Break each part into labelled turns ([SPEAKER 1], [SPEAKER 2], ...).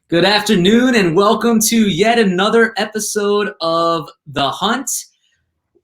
[SPEAKER 1] Good afternoon and welcome to yet another episode of The Hunt.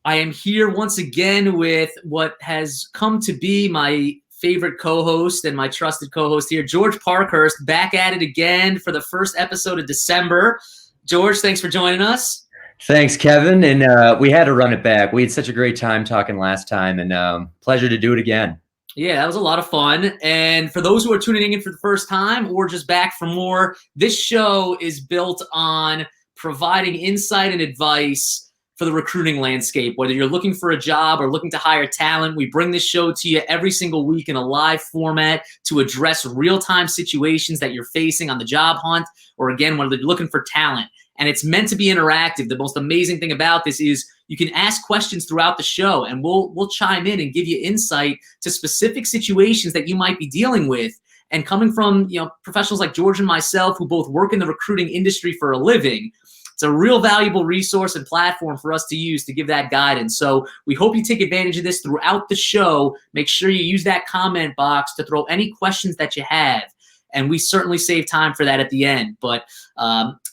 [SPEAKER 1] I am here once again with what has come to be my favorite co-host and my trusted co-host here, George Parkhurst, back at it again for the first episode of December. George, thanks for joining us.
[SPEAKER 2] Thanks, Kevin. And we had to run it back. We had such a great time talking last time, and pleasure to do it again.
[SPEAKER 1] Yeah, that was a lot of fun. And for those who are tuning in for the first time or just back for more, this show is built on providing insight and advice for the recruiting landscape. Whether you're looking for a job or looking to hire talent, we bring this show to you every single week in a live format to address real-time situations that you're facing on the job hunt, or again, whether you're looking for talent. And it's meant to be interactive. The most amazing thing about this is you can ask questions throughout the show, and we'll chime in and give you insight to specific situations that you might be dealing with. And coming from professionals like George and myself, who both work in the recruiting industry for a living, it's a real valuable resource and platform for us to use to give that guidance. So we hope you take advantage of this throughout the show. Make sure you use that comment box to throw any questions that you have. And we certainly save time for that at the end. But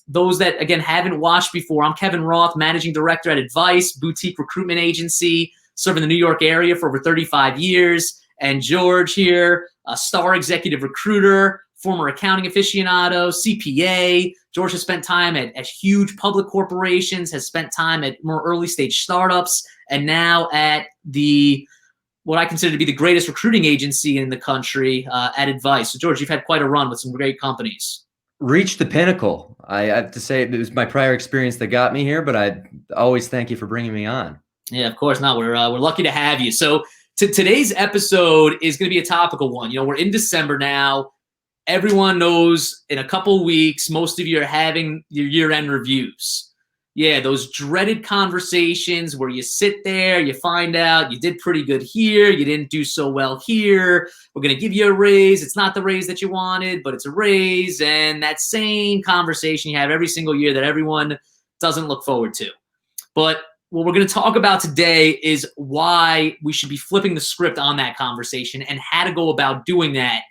[SPEAKER 1] those that, again, haven't watched before, I'm Kevin Roth, Managing Director at Advice, boutique recruitment agency, serving the New York area for over 35 years. And George here, a star executive recruiter, former accounting aficionado, CPA. George has spent time at huge public corporations, has spent time at more early stage startups, and now at what I consider to be the greatest recruiting agency in the country at Advice. So, George, you've had quite a run with some great companies.
[SPEAKER 2] Reached the pinnacle. I have to say it was my prior experience that got me here, but I always thank you for bringing me on.
[SPEAKER 1] Yeah, of course. No, we're lucky to have you. So today's episode is going to be a topical one. We're in December now. Everyone knows in a couple of weeks, most of you are having your year-end reviews. Yeah, those dreaded conversations where you sit there, you find out you did pretty good here, you didn't do so well here, we're going to give you a raise. It's not the raise that you wanted, but it's a raise. And that same conversation you have every single year that everyone doesn't look forward to. But what we're going to talk about today is why we should be flipping the script on that conversation and how to go about doing that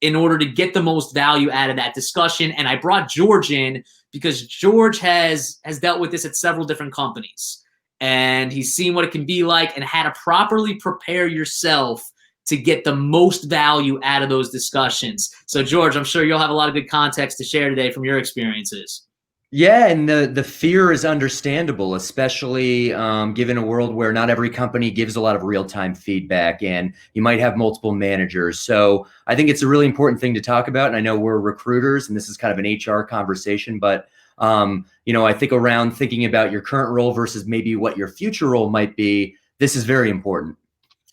[SPEAKER 1] in order to get the most value out of that discussion. And I brought George in because George has dealt with this at several different companies, and he's seen what it can be like and how to properly prepare yourself to get the most value out of those discussions. So, George, I'm sure you'll have a lot of good context to share today from your experiences.
[SPEAKER 2] Yeah, and the fear is understandable, especially given a world where not every company gives a lot of real-time feedback, and you might have multiple managers. So I think it's a really important thing to talk about. And I know we're recruiters, and this is kind of an HR conversation, but I think around thinking about your current role versus maybe what your future role might be, this is very important.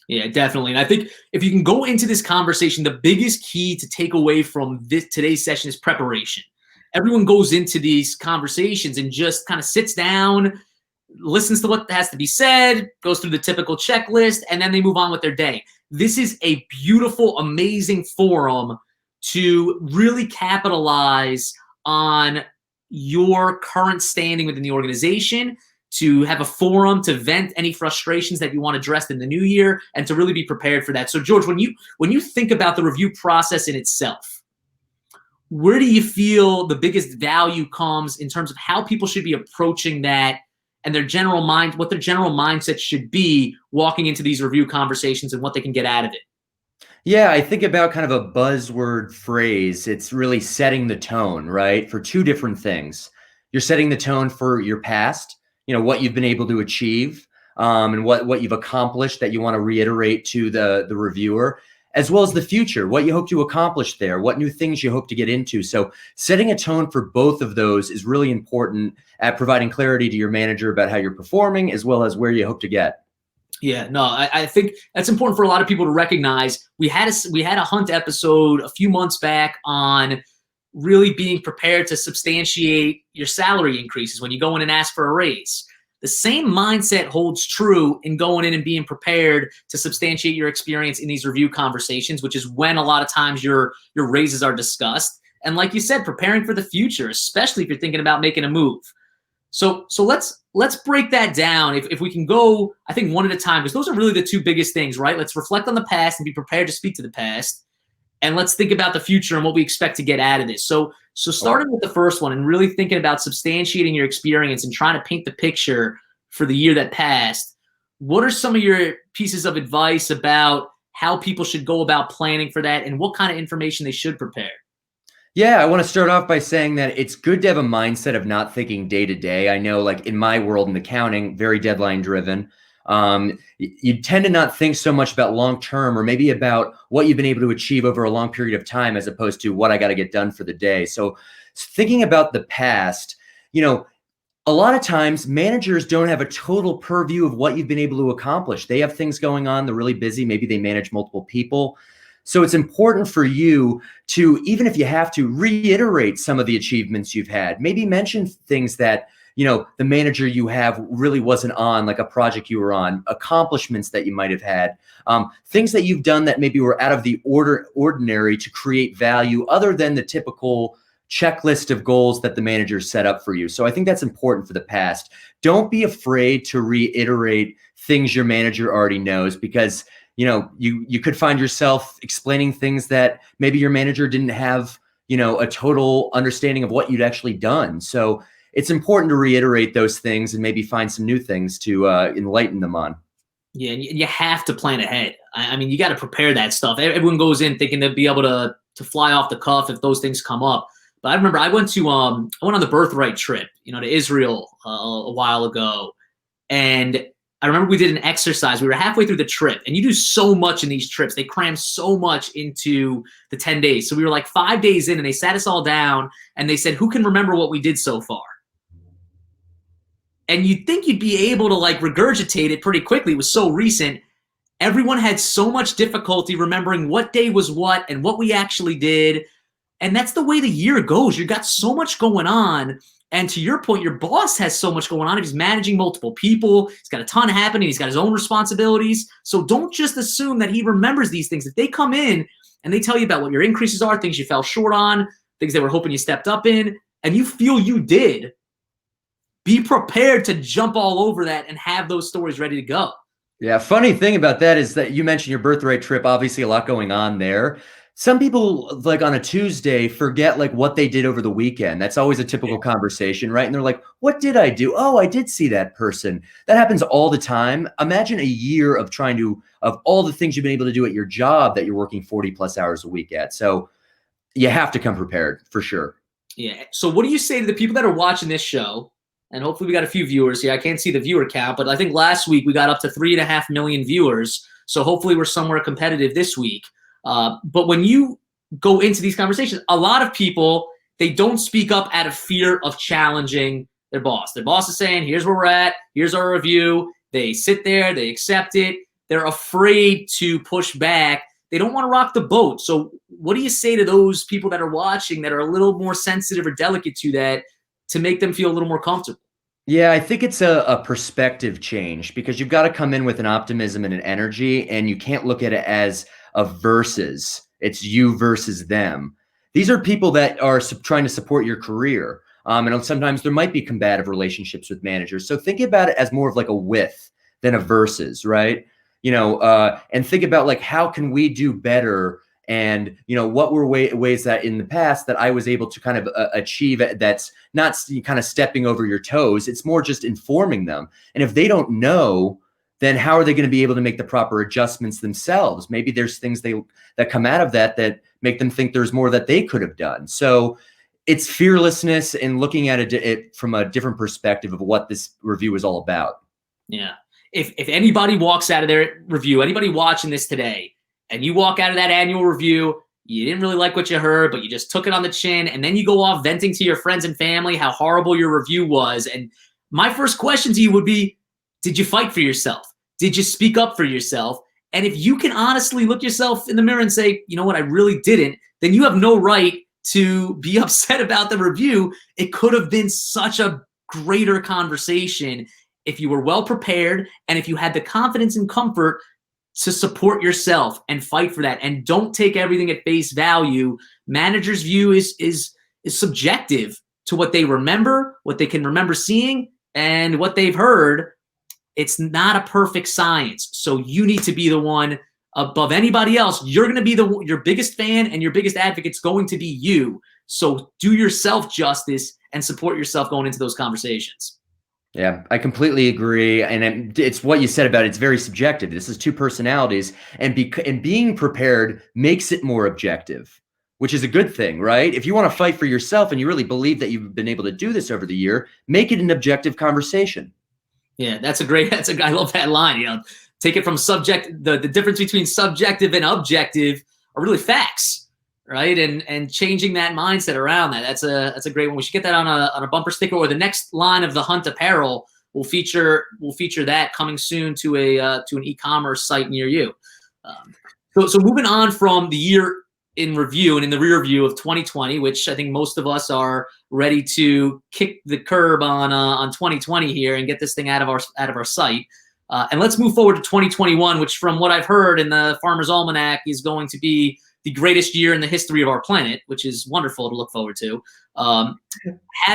[SPEAKER 1] Yeah, definitely. And I think if you can go into this conversation, the biggest key to take away from today's session is preparation. Everyone goes into these conversations and just kind of sits down, listens to what has to be said, goes through the typical checklist, and then they move on with their day. This is a beautiful, amazing forum to really capitalize on your current standing within the organization, to have a forum to vent any frustrations that you want addressed in the new year, and to really be prepared for that. So, George, when you think about the review process in itself, where do you feel the biggest value comes in terms of how people should be approaching that and what their general mindset should be walking into these review conversations and what they can get out of it?
[SPEAKER 2] Yeah, I think about kind of a buzzword phrase. It's really setting the tone, right? For two different things. You're setting the tone for your past, what you've been able to achieve, and what you've accomplished that you want to reiterate to the reviewer, as well as the future, what you hope to accomplish there, what new things you hope to get into. So setting a tone for both of those is really important at providing clarity to your manager about how you're performing, as well as where you hope to get.
[SPEAKER 1] Yeah, no, I think that's important for a lot of people to recognize. We had a Hunt episode a few months back on really being prepared to substantiate your salary increases when you go in and ask for a raise. The same mindset holds true in going in and being prepared to substantiate your experience in these review conversations, which is when a lot of times your raises are discussed. And like you said, preparing for the future, especially if you're thinking about making a move. So let's break that down. If we can go, I think one at a time, because those are really the two biggest things, right? Let's reflect on the past and be prepared to speak to the past. and let's think about the future and what we expect to get out of this. So starting with the first one and really thinking about substantiating your experience and trying to paint the picture for the year that passed, what are some of your pieces of advice about how people should go about planning for that and what kind of information they should prepare?
[SPEAKER 2] Yeah, I want to start off by saying that it's good to have a mindset of not thinking day to day. I know, like in my world in accounting, very deadline driven. You tend to not think so much about long term or maybe about what you've been able to achieve over a long period of time as opposed to what I got to get done for the day. So thinking about the past, a lot of times managers don't have a total purview of what you've been able to accomplish. They have things going on. They're really busy. Maybe they manage multiple people. So it's important for you to, even if you have to, reiterate some of the achievements you've had. Maybe mention things that, the manager you have really wasn't on, like a project you were on, accomplishments that you might have had, things that you've done that maybe were out of the ordinary to create value other than the typical checklist of goals that the manager set up for you. So I think that's important for the past. Don't be afraid to reiterate things your manager already knows, because you could find yourself explaining things that maybe your manager didn't have, a total understanding of what you'd actually done. So it's important to reiterate those things and maybe find some new things to enlighten them on.
[SPEAKER 1] Yeah, and you have to plan ahead. I mean, you got to prepare that stuff. Everyone goes in thinking they'll be able to fly off the cuff if those things come up. But I remember I went on the birthright trip, to Israel a while ago, and I remember we did an exercise. We were halfway through the trip, and you do so much in these trips. They cram so much into the 10 days. So we were like 5 days in, and they sat us all down, and they said, who can remember what we did so far? And you'd think you'd be able to regurgitate it pretty quickly. It was so recent. Everyone had so much difficulty remembering what day was what and what we actually did. And that's the way the year goes. You've got so much going on. And to your point, your boss has so much going on. He's managing multiple people. He's got a ton happening. He's got his own responsibilities. So don't just assume that he remembers these things. If they come in and they tell you about what your increases are, things you fell short on, things they were hoping you stepped up in, and you feel you did, be prepared to jump all over that and have those stories ready to go.
[SPEAKER 2] Yeah, funny thing about that is that you mentioned your birthright trip, obviously a lot going on there. Some people, on a Tuesday, forget what they did over the weekend. That's always a typical conversation, right? And they're like, what did I do? Oh, I did see that person. That happens all the time. Imagine a year of of all the things you've been able to do at your job that you're working 40 plus hours a week at. So you have to come prepared for sure.
[SPEAKER 1] Yeah. So what do you say to the people that are watching this show? And hopefully we got a few viewers here. I can't see the viewer count, but I think last week we got up to 3.5 million viewers. So hopefully we're somewhere competitive this week. But when you go into these conversations, a lot of people, they don't speak up out of fear of challenging their boss. Their boss is saying, here's where we're at. Here's our review. They sit there. They accept it. They're afraid to push back. They don't want to rock the boat. So what do you say to those people that are watching that are a little more sensitive or delicate to that to make them feel a little more comfortable?
[SPEAKER 2] Yeah, I think it's a perspective change, because you've got to come in with an optimism and an energy, and you can't look at it as a versus. It's you versus them. These are people that are trying to support your career. And sometimes there might be combative relationships with managers. So think about it as more of a with than a versus, right? And think about how can we do better? And, what were ways that in the past that I was able to kind of achieve that's not kind of stepping over your toes. It's more just informing them. And if they don't know, then how are they going to be able to make the proper adjustments themselves? Maybe there's things that come out of that make them think there's more that they could have done. So it's fearlessness and looking at it from a different perspective of what this review is all about.
[SPEAKER 1] Yeah. If anybody walks out of their review, anybody watching this today, and you walk out of that annual review, you didn't really like what you heard, but you just took it on the chin, and then you go off venting to your friends and family how horrible your review was. And my first question to you would be, did you fight for yourself? Did you speak up for yourself? And if you can honestly look yourself in the mirror and say, you know what, I really didn't, then you have no right to be upset about the review. It could have been such a greater conversation if you were well prepared and if you had the confidence and comfort to support yourself and fight for that. And don't take everything at face value. Managers' view is subjective to what they remember, what they can remember seeing, and what they've heard. It's not a perfect science. So you need to be the one above anybody else. You're going to be your biggest fan, and your biggest advocate's going to be you. So do yourself justice and support yourself going into those conversations.
[SPEAKER 2] Yeah, I completely agree. And it's what you said about it's very subjective. This is two personalities, and being prepared makes it more objective, which is a good thing, right? If you want to fight for yourself and you really believe that you've been able to do this over the year, make it an objective conversation.
[SPEAKER 1] Yeah, I love that line. Take it from the difference between subjective and objective are really facts, right? And changing that mindset around that. That's a great one. We should get that on a bumper sticker, or the next line of the Hunt apparel will feature that coming soon to an e-commerce site near you. So moving on from the year in review and in the rear view of 2020, which I think most of us are ready to kick the curb on 2020 here and get this thing out of our sight. And let's move forward to 2021, which from what I've heard in the Farmer's Almanac is going to be the greatest year in the history of our planet, which is wonderful to look forward to. How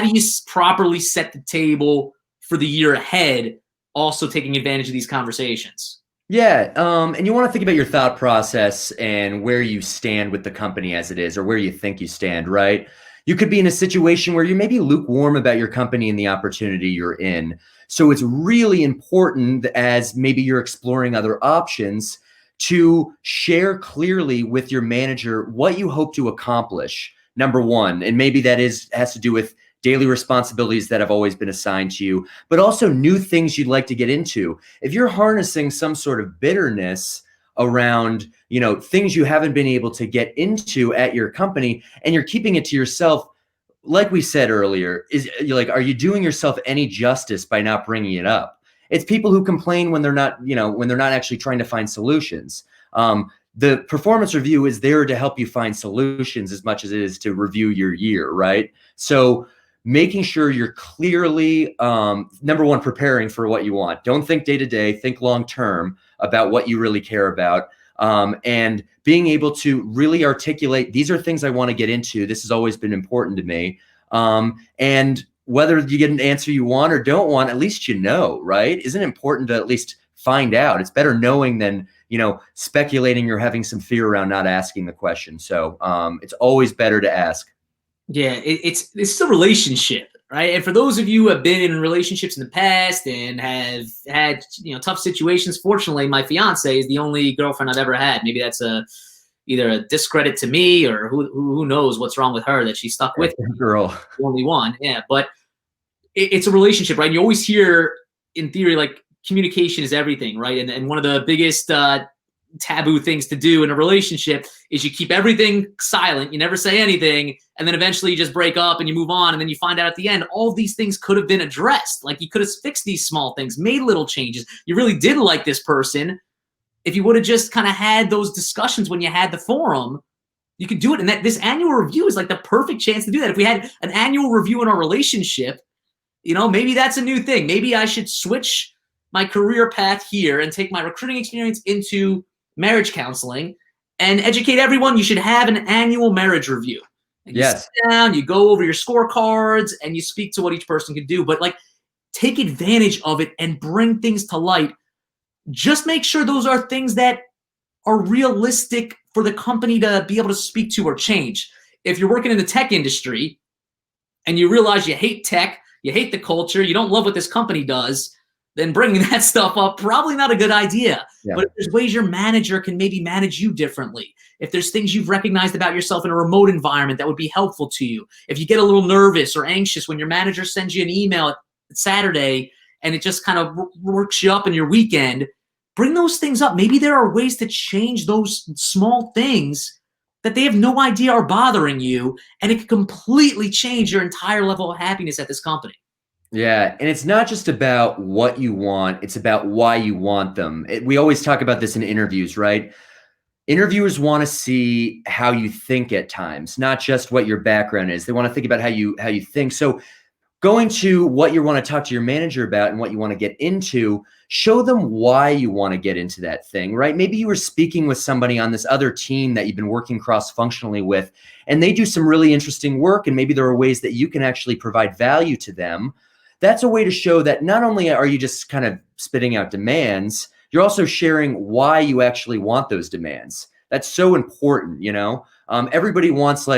[SPEAKER 1] do you properly set the table for the year ahead, also taking advantage of these conversations?
[SPEAKER 2] Yeah, and you want to think about your thought process and where you stand with the company as it is, or where you think you stand, right? You could be in a situation where you may be lukewarm about your company and the opportunity you're in. So it's really important, as maybe you're exploring other options, to share clearly with your manager what you hope to accomplish, number one. And maybe that has to do with daily responsibilities that have always been assigned to you, but also new things you'd like to get into. If you're harnessing some sort of bitterness around, things you haven't been able to get into at your company, and you're keeping it to yourself, like we said earlier, are you doing yourself any justice by not bringing it up? It's people who complain when they're not actually trying to find solutions. The performance review is there to help you find solutions as much as it is to review your year, right? So making sure you're clearly, number one, preparing for what you want. Don't think day to day, think long term about what you really care about. And being able to really articulate, these are things I want to get into. This has always been important to me. And whether you get an answer you want or don't want, at least right? Isn't it important to at least find out? It's better knowing than, speculating or having some fear around not asking the question. So it's always better to ask.
[SPEAKER 1] Yeah, it's a relationship, right? And for those of you who have been in relationships in the past and have had tough situations, fortunately, my fiance is the only girlfriend I've ever had. Maybe that's either a discredit to me, or who knows what's wrong with her that she's stuck with
[SPEAKER 2] girl.
[SPEAKER 1] The only one. Yeah, but it's a relationship, right? You always hear in theory like communication is everything, right? And one of the biggest taboo things to do in a relationship is you keep everything silent, you never say anything, and then eventually you just break up and you move on, and then you find out at the end all of these things could have been addressed. Like, you could have fixed these small things, made little changes. You really did like this person. If you would have just kind of had those discussions when you had the forum, you could do it. And this annual review is like the perfect chance to do that. If we had an annual review in our relationship, maybe that's a new thing. Maybe I should switch my career path here and take my recruiting experience into marriage counseling and educate everyone. You should have an annual marriage review. And you sit down, you go over your scorecards, and you speak to what each person can do. But take advantage of it and bring things to light. Just make sure those are things that are realistic for the company to be able to speak to or change. If you're working in the tech industry and you realize you hate tech, you hate the culture, you don't love what this company does, then bringing that stuff up, probably not a good idea. Yeah. But if there's ways your manager can maybe manage you differently, if there's things you've recognized about yourself in a remote environment that would be helpful to you, if you get a little nervous or anxious when your manager sends you an email at Saturday and it just kind of works you up in your weekend, bring those things up. Maybe there are ways to change those small things that they have no idea are bothering you, and it can completely change your entire level of happiness at this company.
[SPEAKER 2] Yeah, and it's not just about what you want, it's about why you want them. We always talk about this in interviews, right? Interviewers want to see how you think at times, not just what your background is. They want to think about how you think. So going to what you want to talk to your manager about and what you want to get into, show them why you want to get into that thing, right? Maybe you were speaking with somebody on this other team that you've been working cross-functionally with, and they do some really interesting work, and maybe there are ways that you can actually provide value to them. That's a way to show that not only are you just kind of spitting out demands, you're also sharing why you actually want those demands. That's so important, everybody wants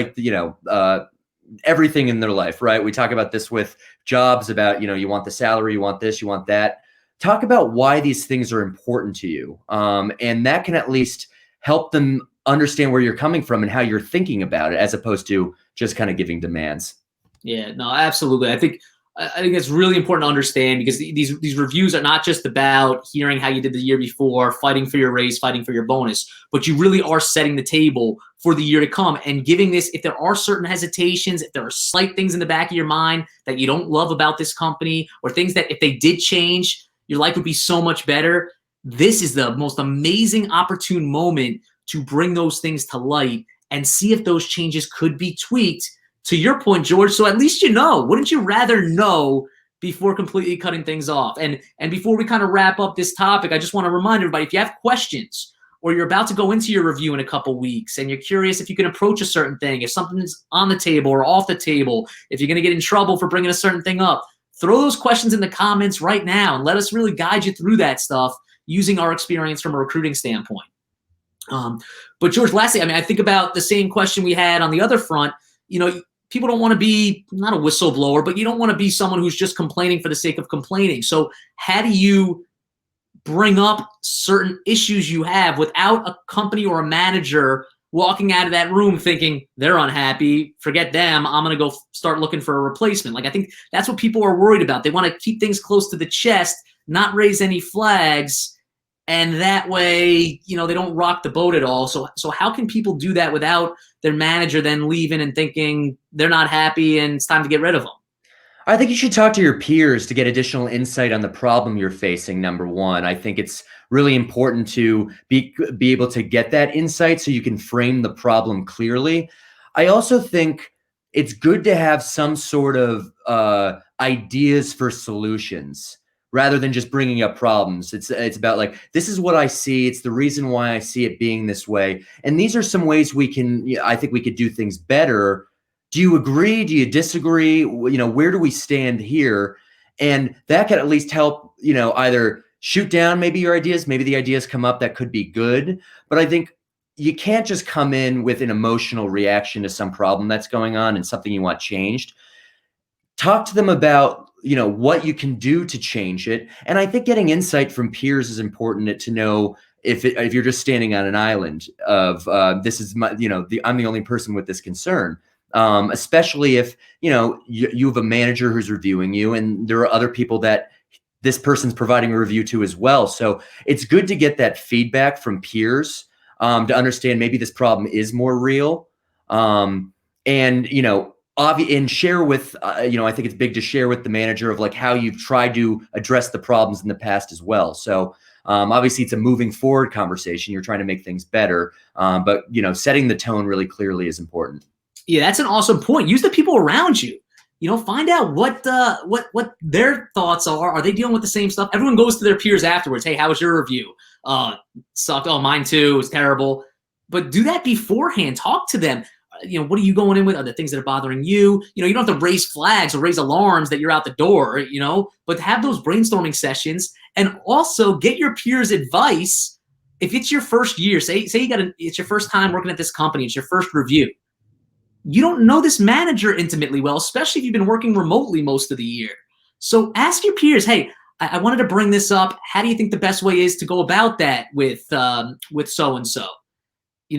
[SPEAKER 2] everything in their life, right? We talk about this with jobs about, you want the salary, you want this, you want that. Talk about why these things are important to you. And that can at least help them understand where you're coming from and how you're thinking about it, as opposed to just kind of giving demands.
[SPEAKER 1] Yeah, no, absolutely. I think it's really important to understand, because these reviews are not just about hearing how you did the year before, fighting for your raise, fighting for your bonus, but you really are setting the table for the year to come and giving this, if there are certain hesitations, if there are slight things in the back of your mind that you don't love about this company, or things that if they did change, your life would be so much better. This is the most amazing opportune moment to bring those things to light and see if those changes could be tweaked. To your point, George, so at least wouldn't you rather know before completely cutting things off? And before we kind of wrap up this topic, I just want to remind everybody, if you have questions or you're about to go into your review in a couple weeks and you're curious if you can approach a certain thing, if something's on the table or off the table, if you're going to get in trouble for bringing a certain thing up, throw those questions in the comments right now and let us really guide you through that stuff using our experience from a recruiting standpoint. But George, lastly, I think about the same question we had on the other front. People don't want to be, not a whistleblower, but you don't want to be someone who's just complaining for the sake of complaining. So how do you bring up certain issues you have without a company or a manager walking out of that room thinking they're unhappy, forget them, I'm going to go start looking for a replacement? I think that's what people are worried about. They want to keep things close to the chest, not raise any flags, and that way, they don't rock the boat at all. So how can people do that without their manager then leaving and thinking they're not happy and it's time to get rid of them?
[SPEAKER 2] I think you should talk to your peers to get additional insight on the problem you're facing, number one. I think it's really important to be able to get that insight so you can frame the problem clearly. I also think it's good to have some sort of ideas for solutions, rather than just bringing up problems. It's about this is what I see. It's the reason why I see it being this way. And these are some ways I think we could do things better. Do you agree? Do you disagree? Where do we stand here? And that can at least help, either shoot down maybe your ideas, maybe the ideas come up that could be good. But I think you can't just come in with an emotional reaction to some problem that's going on and something you want changed. Talk to them about what you can do to change it. And I think getting insight from peers is important to know if you're just standing on an island of this is my, I'm the only person with this concern. Especially if, you have a manager who's reviewing you and there are other people that this person's providing a review to as well. So it's good to get that feedback from peers to understand maybe this problem is more real. And share with, I think it's big to share with the manager of how you've tried to address the problems in the past as well. So obviously it's a moving forward conversation. You're trying to make things better. But setting the tone really clearly is important.
[SPEAKER 1] Yeah, that's an awesome point. Use the people around you. Find out what their thoughts are. Are they dealing with the same stuff? Everyone goes to their peers afterwards. Hey, how was your review? Sucked. Oh, mine too. It was terrible. But do that beforehand. Talk to them. What are you going in with? Are there things that are bothering you? You don't have to raise flags or raise alarms that you're out the door, but have those brainstorming sessions and also get your peers' advice. If it's your first year, say it's your first time working at this company, it's your first review. You don't know this manager intimately well, especially if you've been working remotely most of the year. So ask your peers, hey, I wanted to bring this up. How do you think the best way is to go about that with so-and-so?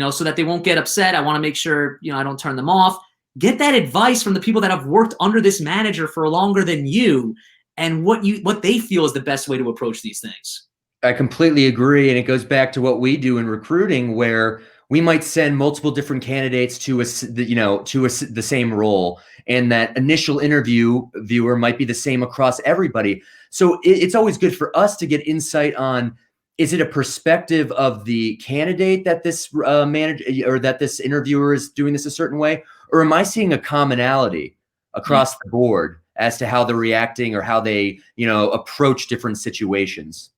[SPEAKER 1] So that they won't get upset. I want to make sure, I don't turn them off. Get that advice from the people that have worked under this manager for longer than you and what they feel is the best way to approach these things.
[SPEAKER 2] I completely agree. And it goes back to what we do in recruiting, where we might send multiple different candidates to the same role. And that initial viewer might be the same across everybody. So it's always good for us to get insight on, is it a perspective of the candidate that this manager or that this interviewer is doing this a certain way? Or am I seeing a commonality across the board as to how they're reacting or how they, approach different situations?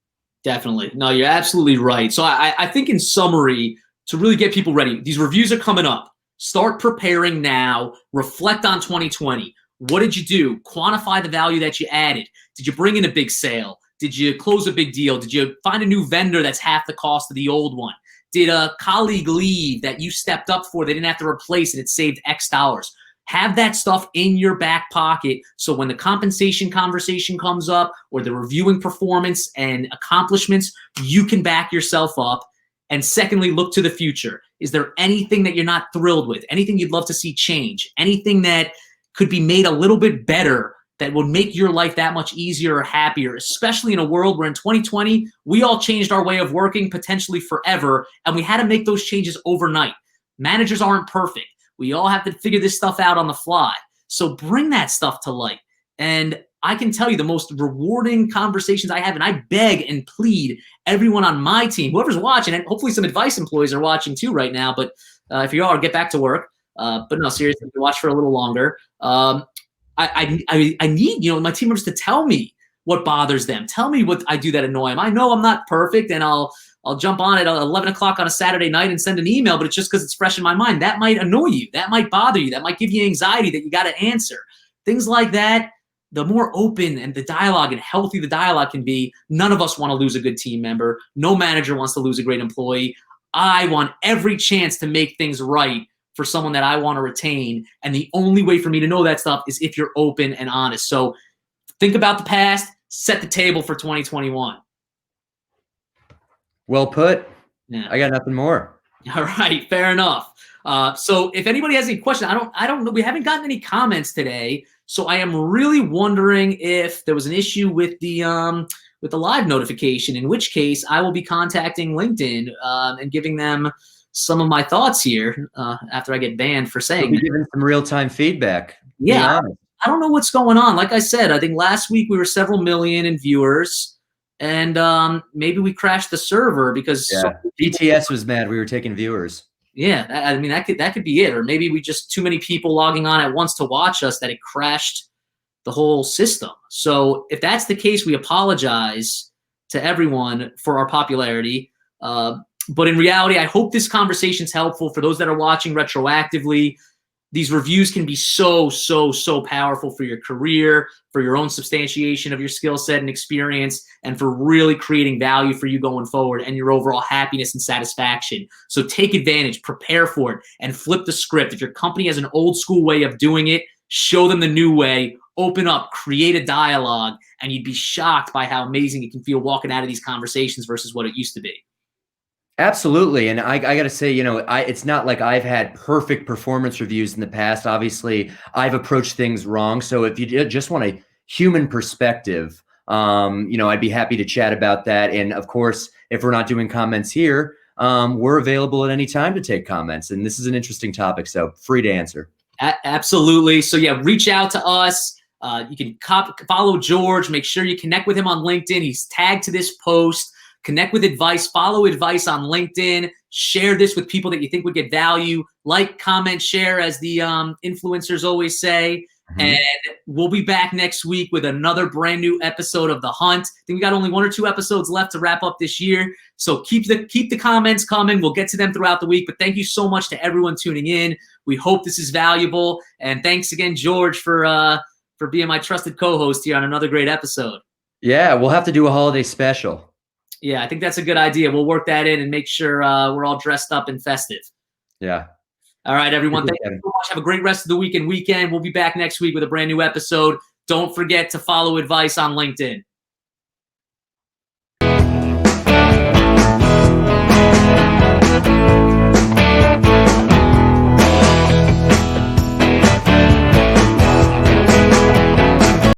[SPEAKER 1] Definitely. No, you're absolutely right. So I think in summary, to really get people ready, these reviews are coming up. Start preparing now. Reflect on 2020. What did you do? Quantify the value that you added. Did you bring in a big sale? Did you close a big deal? Did you find a new vendor that's half the cost of the old one? Did a colleague leave that you stepped up for? They didn't have to replace it. It saved X dollars. Have that stuff in your back pocket so when the compensation conversation comes up or the reviewing performance and accomplishments, you can back yourself up. And secondly, look to the future. Is there anything that you're not thrilled with? Anything you'd love to see change? Anything that could be made a little bit better that would make your life that much easier or happier, especially in a world where in 2020, we all changed our way of working potentially forever, and we had to make those changes overnight. Managers aren't perfect. We all have to figure this stuff out on the fly. So bring that stuff to light. And I can tell you the most rewarding conversations I have, and I beg and plead everyone on my team, whoever's watching, and hopefully some advice employees are watching too right now, but if you are, get back to work. But no, seriously, watch for a little longer. I need, my team members to tell me what bothers them. Tell me what I do that annoy them. I know I'm not perfect, and I'll jump on at 11 o'clock on a Saturday night and send an email, but it's just because it's fresh in my mind. That might annoy you. That might bother you. That might give you anxiety that you got to answer. Things like that, the more open and the dialogue and healthy the dialogue can be, none of us want to lose a good team member. No manager wants to lose a great employee. I want every chance to make things right for someone that I want to retain. And the only way for me to know that stuff is if you're open and honest. So think about the past, set the table for 2021.
[SPEAKER 2] Well put.
[SPEAKER 1] Yeah.
[SPEAKER 2] I got nothing more.
[SPEAKER 1] All right, fair enough. So if anybody has any questions, I don't know. We haven't gotten any comments today, so I am really wondering if there was an issue with the live notification. In which case, I will be contacting LinkedIn and giving them some of my thoughts here after I get banned for saying that.
[SPEAKER 2] Giving some real-time feedback.
[SPEAKER 1] Yeah, I don't know what's going on. Like I said, I think last week we were several million in viewers. And maybe we crashed the server because
[SPEAKER 2] BTS was mad we were taking viewers.
[SPEAKER 1] Yeah, I mean that could be it, or maybe we just too many people logging on at once to watch us that it crashed the whole system. So if that's the case, we apologize to everyone for our popularity. But in reality, I hope this conversation is helpful for those that are watching retroactively. These reviews can be so powerful for your career, for your own substantiation of your skill set and experience, and for really creating value for you going forward and your overall happiness and satisfaction. So take advantage, prepare for it, and flip the script. If your company has an old school way of doing it, show them the new way, open up, create a dialogue, and you'd be shocked by how amazing it can feel walking out of these conversations versus what it used to be.
[SPEAKER 2] Absolutely. And I got to say, it's not like I've had perfect performance reviews in the past. Obviously, I've approached things wrong. So if you just want a human perspective, I'd be happy to chat about that. And of course, if we're not doing comments here, we're available at any time to take comments. And this is an interesting topic, so free to answer.
[SPEAKER 1] Absolutely. So yeah, reach out to us. You can follow George. Make sure you connect with him on LinkedIn. He's tagged to this post. Connect with Advice, follow Advice on LinkedIn, share this with people that you think would get value, like, comment, share, as the influencers always say. Mm-hmm. And we'll be back next week with another brand new episode of The Hunt. I think we got only 1 or 2 episodes left to wrap up this year. So keep the comments coming. We'll get to them throughout the week. But thank you so much to everyone tuning in. We hope this is valuable. And thanks again, George, for being my trusted co-host here on another great episode.
[SPEAKER 2] Yeah, we'll have to do a holiday special.
[SPEAKER 1] Yeah, I think that's a good idea. We'll work that in and make sure we're all dressed up and festive.
[SPEAKER 2] Yeah.
[SPEAKER 1] All right, everyone. Thank you so much. Have a great rest of the week and weekend. We'll be back next week with a brand new episode. Don't forget to follow Advice on LinkedIn.